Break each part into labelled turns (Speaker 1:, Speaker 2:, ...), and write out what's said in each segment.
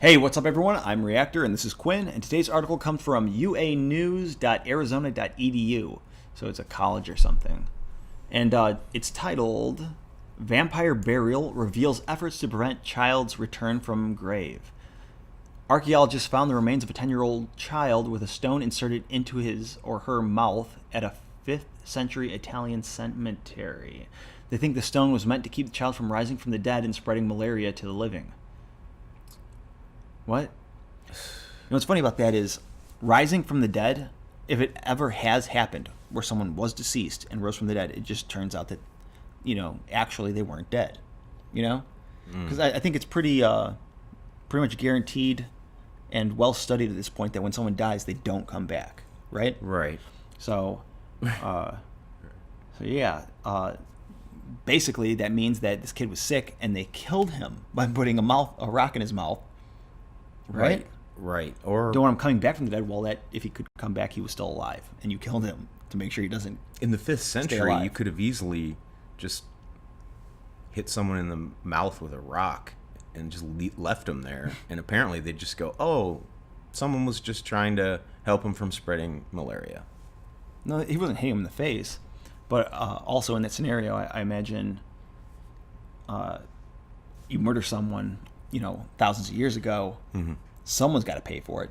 Speaker 1: Hey, what's up, everyone? I'm Reactor, and this is Quinn, and today's article comes from uanews.arizona.edu, so it's a college or something. And it's titled, Vampire Burial Reveals Efforts to Prevent Child's Return from Grave. Archaeologists found the remains of a 10-year-old child with a stone inserted into his or her mouth at a 5th century Italian cemetery. They think the stone was meant to keep the child from rising from the dead and spreading malaria to the living. What? You know what's funny about that is rising from the dead, if it ever has happened where someone was deceased and rose from the dead, it just turns out that, actually they weren't dead. Because I think it's pretty much guaranteed and well studied at this point that when someone dies, they don't come back, right?
Speaker 2: Right.
Speaker 1: So, basically that means that this kid was sick and they killed him by putting a rock in his mouth. Right?
Speaker 2: Right. Or
Speaker 1: don't want him coming back from the dead. Well, that if he could come back, he was still alive, and you killed him to make sure he doesn't.
Speaker 2: In the 5th century, you could have easily just hit someone in the mouth with a rock and just left him there. And apparently, they'd just go, "Oh, someone was just trying to help him from spreading malaria."
Speaker 1: No, he wasn't hitting him in the face, but also in that scenario, I imagine you murder someone. Thousands of years ago, someone's got to pay for it.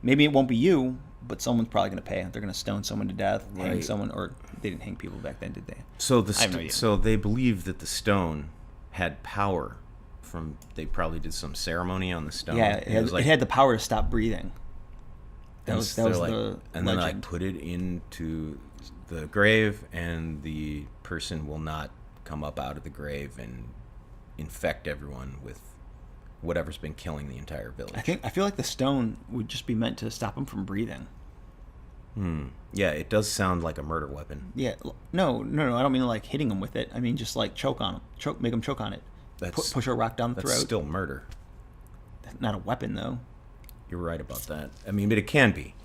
Speaker 1: Maybe it won't be you, but someone's probably going to pay. They're going to stone someone to death, hang someone, or they didn't hang people back then, did they?
Speaker 2: So so they believe that the stone had power from. They probably did some ceremony on the stone.
Speaker 1: Yeah, it had the power to stop breathing. That was the
Speaker 2: and then I put it into the grave, and the person will not come up out of the grave and infect everyone with whatever's been killing the entire village.
Speaker 1: I feel like the stone would just be meant to stop him from breathing.
Speaker 2: Yeah, it does sound like a murder weapon.
Speaker 1: Yeah, no. I don't mean like hitting him with it. I mean just like choke on him, make him choke on it. Push a rock down the throat.
Speaker 2: That's still murder.
Speaker 1: Not a weapon, though.
Speaker 2: You're right about that. I mean, but it can be.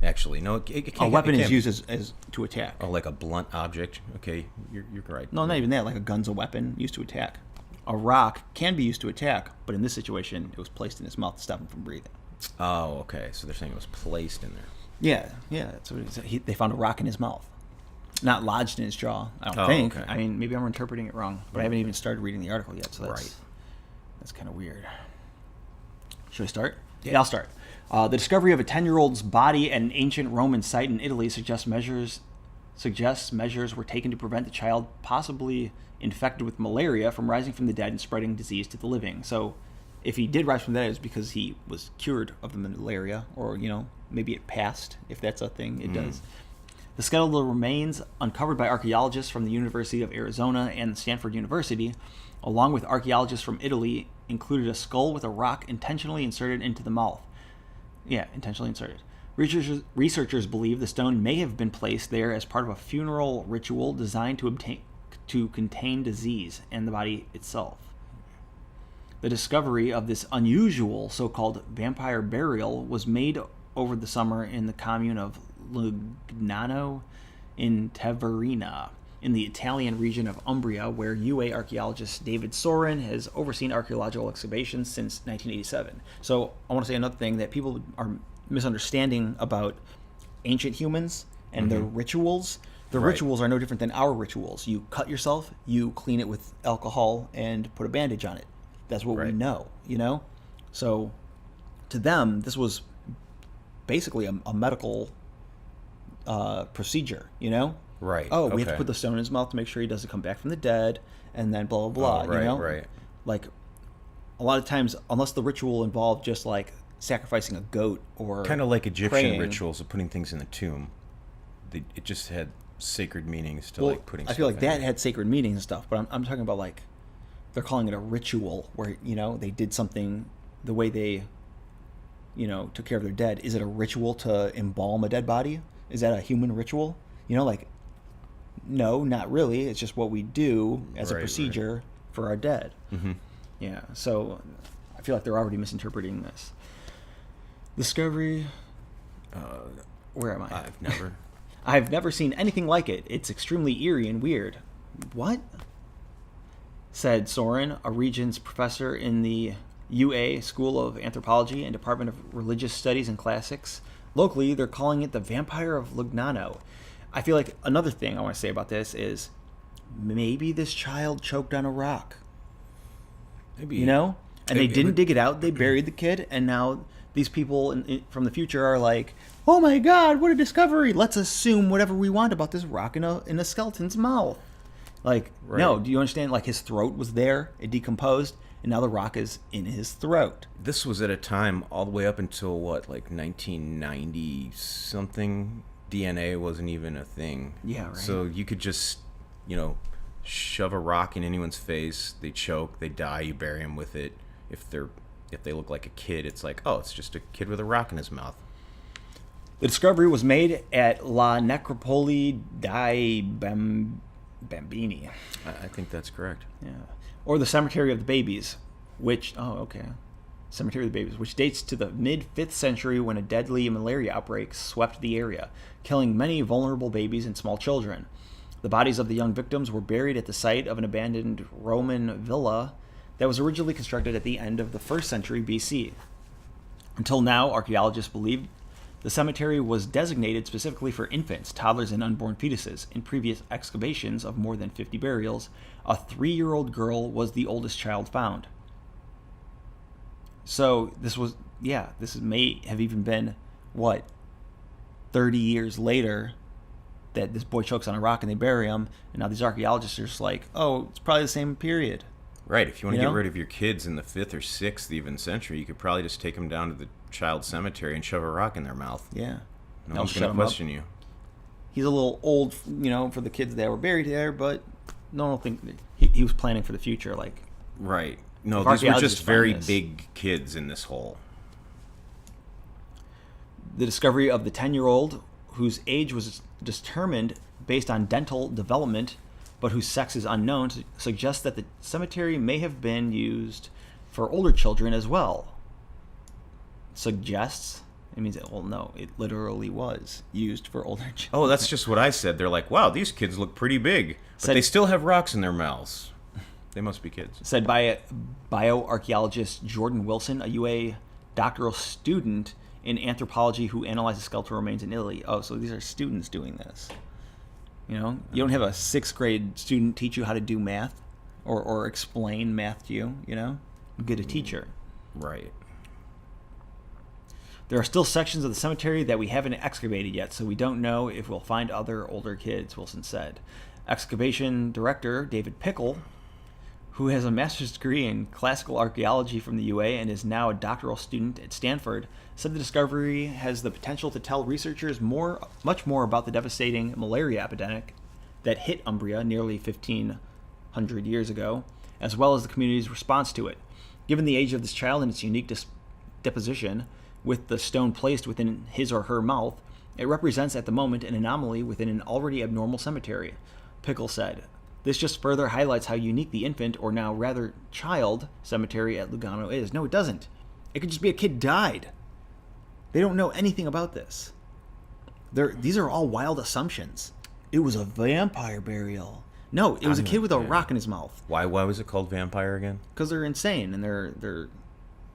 Speaker 2: Actually, no, it can.
Speaker 1: A weapon is used as to attack.
Speaker 2: Oh, like a blunt object. Okay, you're right.
Speaker 1: No, not even that. Like a gun's a weapon used to attack. A rock can be used to attack, but in this situation, it was placed in his mouth to stop him from breathing.
Speaker 2: Oh, okay. So they're saying it was placed in there.
Speaker 1: Yeah. That's what it is. They found a rock in his mouth, not lodged in his jaw. I don't think. Okay. I mean, maybe I'm interpreting it wrong, but I haven't even started reading the article yet, so that's kind of weird. Should I start? Yeah, I'll start. The discovery of a 10-year-old's body at an ancient Roman site in Italy suggests measures were taken to prevent the child, possibly infected with malaria, from rising from the dead and spreading disease to the living. So if he did rise from the dead, it was because he was cured of the malaria, or maybe it passed, if that's a thing. It does. The skeletal remains, uncovered by archaeologists from the University of Arizona and Stanford University, along with archaeologists from Italy, included a skull with a rock intentionally inserted into the mouth. Yeah, intentionally inserted. Researchers believe the stone may have been placed there as part of a funeral ritual designed to contain disease and the body itself. The discovery of this unusual so-called vampire burial was made over the summer in the commune of Lugnano in Teverina, in the Italian region of Umbria, where UA archaeologist David Sorin has overseen archaeological excavations since 1987. So I want to say another thing that people are misunderstanding about ancient humans and their rituals. The rituals are no different than our rituals. You cut yourself, you clean it with alcohol, and put a bandage on it. That's what we know, So to them, this was basically a medical procedure,
Speaker 2: Right.
Speaker 1: Oh, we have to put the stone in his mouth to make sure he doesn't come back from the dead, and then blah, blah, blah,
Speaker 2: Right.
Speaker 1: Like, a lot of times, unless the ritual involved just, like, sacrificing a goat or
Speaker 2: kind of like Egyptian
Speaker 1: praying.
Speaker 2: Rituals of putting things in the tomb. It just had sacred meanings to putting stuff
Speaker 1: I feel like
Speaker 2: in
Speaker 1: that
Speaker 2: there.
Speaker 1: had sacred meanings and stuff, but I'm talking about, like, they're calling it a ritual where, they did something the way they, took care of their dead. Is it a ritual to embalm a dead body? Is that a human ritual? No, not really. It's just what we do as a procedure for our dead. Yeah, so I feel like they're already misinterpreting this. Discovery. Where am I? I've never seen anything like it. It's extremely eerie and weird. What? Said Soren, a Regents professor in the UA School of Anthropology and Department of Religious Studies and Classics. Locally, they're calling it the Vampire of Lugnano. I feel like another thing I want to say about this is maybe this child choked on a rock. Maybe. You know? And they didn't dig it out. They buried the kid, and now these people from the future are like, oh my god, what a discovery. Let's assume whatever we want about this rock in a skeleton's mouth. Like, right. No, do you understand? Like, his throat was there, it decomposed, and now the rock is in his throat.
Speaker 2: This was at a time all the way up until, what, like 1990-something? DNA wasn't even a thing.
Speaker 1: Yeah, right.
Speaker 2: So you could just, shove a rock in anyone's face, they choke, they die, you bury them with it. If they look like a kid, it's like, oh, it's just a kid with a rock in his mouth.
Speaker 1: The discovery was made at La Necropoli dei Bambini.
Speaker 2: I think that's correct.
Speaker 1: Yeah. Or the Cemetery of the Babies, Cemetery of the Babies, which dates to the mid-5th century when a deadly malaria outbreak swept the area, killing many vulnerable babies and small children. The bodies of the young victims were buried at the site of an abandoned Roman villa that was originally constructed at the end of the 1st century BC. Until now, archaeologists believe the cemetery was designated specifically for infants, toddlers, and unborn fetuses. In previous excavations of more than 50 burials, a 3-year-old girl was the oldest child found. So this may have even been, 30 years later that this boy chokes on a rock and they bury him, and now these archaeologists are just like, oh, it's probably the same period.
Speaker 2: Right, if you want to get rid of your kids in the 5th or 6th even century, you could probably just take them down to the child cemetery and shove a rock in their mouth.
Speaker 1: Yeah.
Speaker 2: No one's going to question you.
Speaker 1: He's a little old, for the kids that were buried there, but no one will think he was planning for the future. Like,
Speaker 2: right. No, these were just very big kids in this hole.
Speaker 1: The discovery of the 10-year-old, whose age was determined based on dental development, but whose sex is unknown, suggests that the cemetery may have been used for older children as well. Suggests? It means, no, it literally was used for older children.
Speaker 2: Oh, that's just what I said. They're like, wow, these kids look pretty big, but they still have rocks in their mouths. They must be kids.
Speaker 1: Said by bioarchaeologist Jordan Wilson, a UA doctoral student in anthropology who analyzes skeletal remains in Italy. Oh, so these are students doing this. You don't have a 6th grade student teach you how to do math or explain math to you, Get a teacher.
Speaker 2: Right.
Speaker 1: There are still sections of the cemetery that we haven't excavated yet, so we don't know if we'll find other older kids, Wilson said. Excavation director David Pickle, who has a master's degree in classical archaeology from the UA and is now a doctoral student at Stanford, said the discovery has the potential to tell researchers much more about the devastating malaria epidemic that hit Umbria nearly 1,500 years ago, as well as the community's response to it. Given the age of this child and its unique deposition, with the stone placed within his or her mouth, it represents at the moment an anomaly within an already abnormal cemetery, Pickle said. This just further highlights how unique the infant, or now rather child, cemetery at Lugano is. No, it doesn't. It could just be a kid died. They don't know anything about this. These are all wild assumptions. It was a vampire burial. No, it was a kid with a rock in his mouth.
Speaker 2: Why was it called vampire again?
Speaker 1: Because they're insane and they're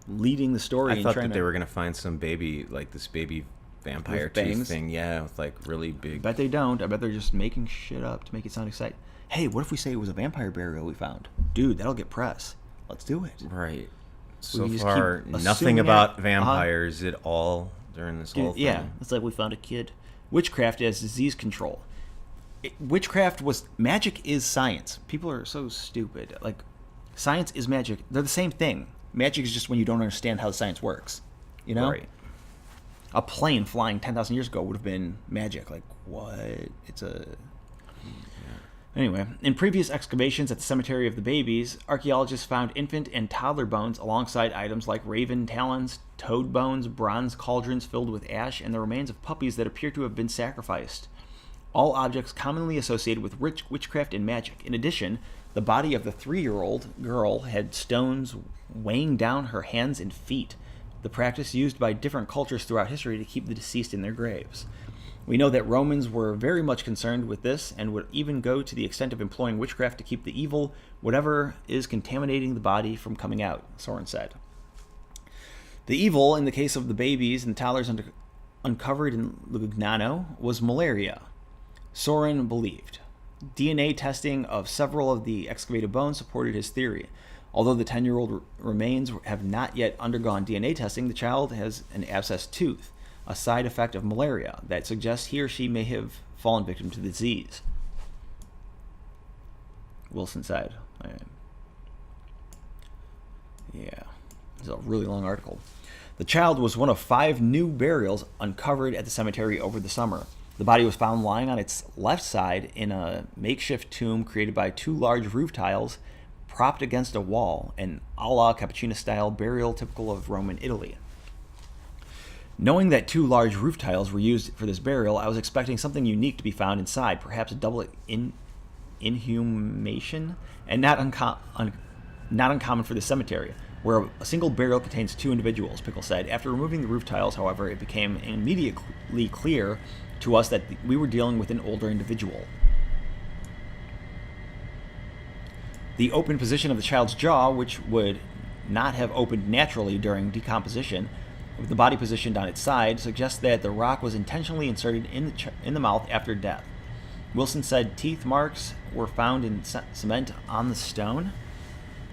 Speaker 1: leading the story.
Speaker 2: I thought that they were going to find some baby, like this baby vampire tooth thing. Yeah, with like really big.
Speaker 1: I bet they don't. I bet they're just making shit up to make it sound exciting. Hey, what if we say it was a vampire burial we found? Dude, that'll get press. Let's do it.
Speaker 2: Right. So far, nothing about vampires at all during this whole thing.
Speaker 1: Yeah, it's like we found a kid. Witchcraft as disease control. Magic is science. People are so stupid. Like, science is magic. They're the same thing. Magic is just when you don't understand how the science works. Right. A plane flying 10,000 years ago would have been magic. Like, what? Anyway, in previous excavations at the Cemetery of the Babies, archaeologists found infant and toddler bones alongside items like raven talons, toad bones, bronze cauldrons filled with ash, and the remains of puppies that appear to have been sacrificed. All objects commonly associated with witchcraft and magic. In addition, the body of the 3-year-old girl had stones weighing down her hands and feet, the practice used by different cultures throughout history to keep the deceased in their graves. We know that Romans were very much concerned with this and would even go to the extent of employing witchcraft to keep the evil, whatever is contaminating the body, from coming out, Soren said. The evil, in the case of the babies and toddlers uncovered in Lugnano, was malaria. Soren believed. DNA testing of several of the excavated bones supported his theory. Although the 10-year-old remains have not yet undergone DNA testing, the child has an abscessed tooth, a side effect of malaria that suggests he or she may have fallen victim to the disease. Wilson said. Yeah, it's a really long article. The child was one of 5 new burials uncovered at the cemetery over the summer. The body was found lying on its left side in a makeshift tomb created by 2 large roof tiles propped against a wall, an a la Cappuccina-style burial typical of Roman Italy. Knowing that 2 large roof tiles were used for this burial, I was expecting something unique to be found inside, perhaps a double inhumation, and not uncommon for the cemetery, where a single burial contains 2 individuals, Pickle said. After removing the roof tiles, however, it became immediately clear to us that we were dealing with an older individual. The open position of the child's jaw, which would not have opened naturally during decomposition, with the body positioned on its side, suggests that the rock was intentionally inserted in the mouth after death. Wilson said teeth marks were found in cement on the stone.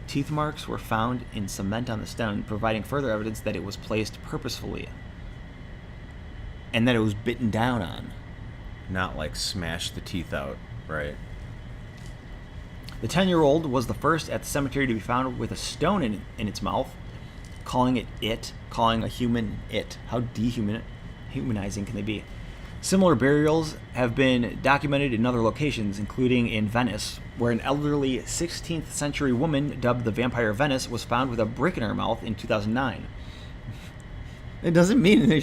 Speaker 1: Teeth marks were found in cement on the stone, providing further evidence that it was placed purposefully and that it was bitten down on.
Speaker 2: Not like smash the teeth out, right?
Speaker 1: The 10-year-old was the first at the cemetery to be found with a stone in its mouth, calling a human it. How dehumanizing can they be? Similar burials have been documented in other locations, including in Venice, where an elderly 16th century woman dubbed the Vampire of Venice was found with a brick in her mouth in 2009. It doesn't mean that they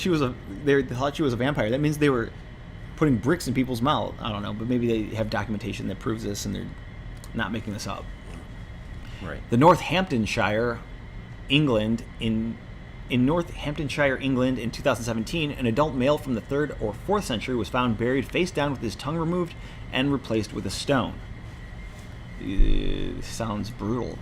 Speaker 1: thought she was a vampire. That means they were putting bricks in people's mouth. I don't know, but maybe they have documentation that proves this and they're not making this up.
Speaker 2: Right.
Speaker 1: The Northamptonshire, England, in Northamptonshire, England in 2017, an adult male from the 3rd or 4th century was found buried face down with his tongue removed and replaced with a stone. Sounds brutal.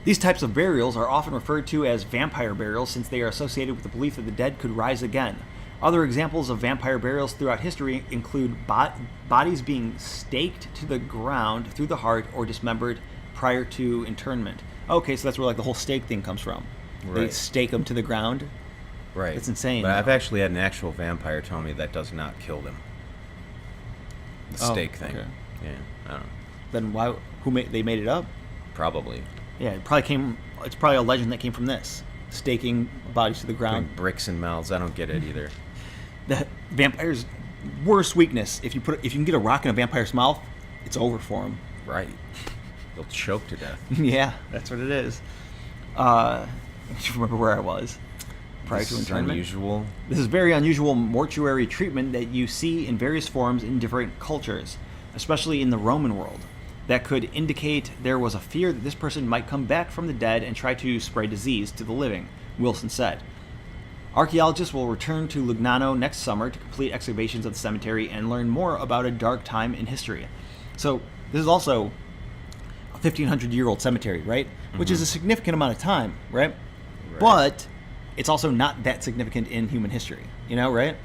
Speaker 1: These types of burials are often referred to as vampire burials since they are associated with the belief that the dead could rise again. Other examples of vampire burials throughout history include bodies being staked to the ground through the heart or dismembered prior to internment. Okay, so that's where like the whole stake thing comes from. Right. They stake them to the ground.
Speaker 2: Right.
Speaker 1: It's insane.
Speaker 2: But I've actually had an actual vampire tell me that does not kill them. The stake thing.
Speaker 1: Okay.
Speaker 2: Yeah, I don't know.
Speaker 1: Then why? They made it up?
Speaker 2: Probably.
Speaker 1: Yeah, it's probably a legend that came from this. Staking bodies to the ground.
Speaker 2: Putting bricks in mouths. I don't get it either.
Speaker 1: The vampire's worst weakness. If you can get a rock in a vampire's mouth, it's over for him.
Speaker 2: Right. They'll choke to death.
Speaker 1: Yeah, that's what it is. Do you remember where I was prior to internment?
Speaker 2: Unusual.
Speaker 1: This is very unusual mortuary treatment that you see in various forms in different cultures, especially in the Roman world, that could indicate there was a fear that this person might come back from the dead and try to spread disease to the living, Wilson said. Archaeologists will return to Lugnano next summer to complete excavations of the cemetery and learn more about a dark time in history. So this is also a 1,500-year-old cemetery, right? Mm-hmm. Which is a significant amount of time, right? But it's also not that significant in human history, right?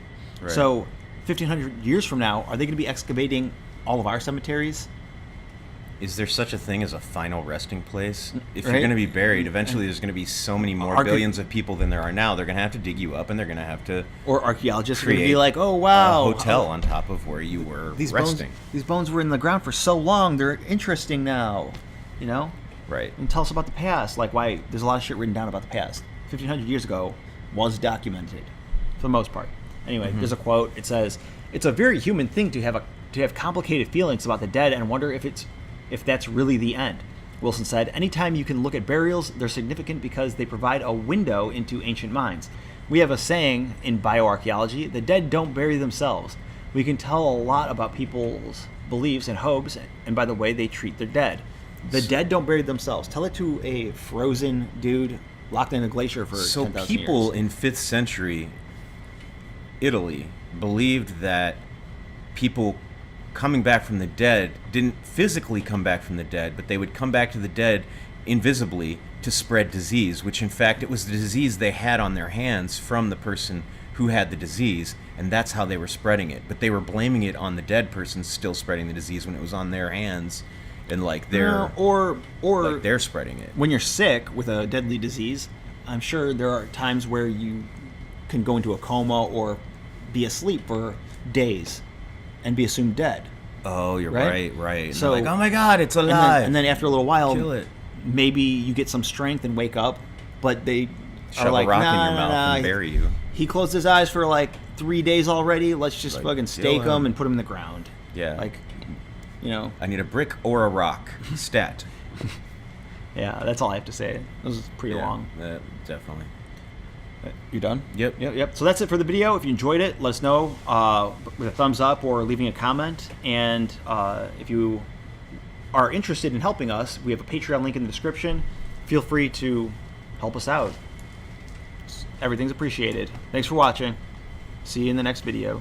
Speaker 1: So 1,500 years from now, are they going to be excavating all of our cemeteries?
Speaker 2: Is there such a thing as a final resting place? If you're going to be buried, eventually there's going to be so many more billions of people than there are now. They're going to have to dig you up, and they're going to have to.
Speaker 1: Or archaeologists are going to be like, "Oh wow,
Speaker 2: a hotel on top of where you were resting."
Speaker 1: These bones were in the ground for so long; they're interesting now,
Speaker 2: Right.
Speaker 1: And tell us about the past. Like why there's a lot of shit written down about the past. 1,500 years ago was documented, for the most part. Anyway, There's a quote. It says, "It's a very human thing to have complicated feelings about the dead and wonder if that's really the end." Wilson said, "Anytime you can look at burials, they're significant because they provide a window into ancient minds. We have a saying in bioarchaeology, the dead don't bury themselves. We can tell a lot about people's beliefs and hopes, and by the way they treat their dead. The dead don't bury themselves." Tell it to a frozen dude locked in a glacier for 10,000 years.
Speaker 2: So people in 5th century Italy believed that people coming back from the dead didn't physically come back from the dead, but they would come back to the dead invisibly to spread disease, which in fact it was the disease they had on their hands from the person who had the disease, and that's how they were spreading it. But they were blaming it on the dead person still spreading the disease when it was on their hands, and like they're like they're spreading it.
Speaker 1: When you're sick with a deadly disease, I'm sure there are times where you can go into a coma or be asleep for days and be assumed dead.
Speaker 2: Oh, you're right.
Speaker 1: So
Speaker 2: like, oh my God, it's alive.
Speaker 1: And then after a little while,
Speaker 2: kill it.
Speaker 1: Maybe you get some strength and wake up, but they
Speaker 2: shove
Speaker 1: are like,
Speaker 2: a rock
Speaker 1: nah,
Speaker 2: in your mouth and bury you.
Speaker 1: He closed his eyes for like 3 days already. Let's just fucking stake him and put him in the ground.
Speaker 2: Yeah.
Speaker 1: Like, you know.
Speaker 2: I need a brick or a rock. Stat.
Speaker 1: Yeah, that's all I have to say. This is pretty long.
Speaker 2: Definitely.
Speaker 1: You done?
Speaker 2: Yep.
Speaker 1: So that's it for the video. If you enjoyed it, let us know with a thumbs up or leaving a comment. And if you are interested in helping us, we have a Patreon link in the description. Feel free to help us out. Everything's appreciated. Thanks for watching. See you in the next video.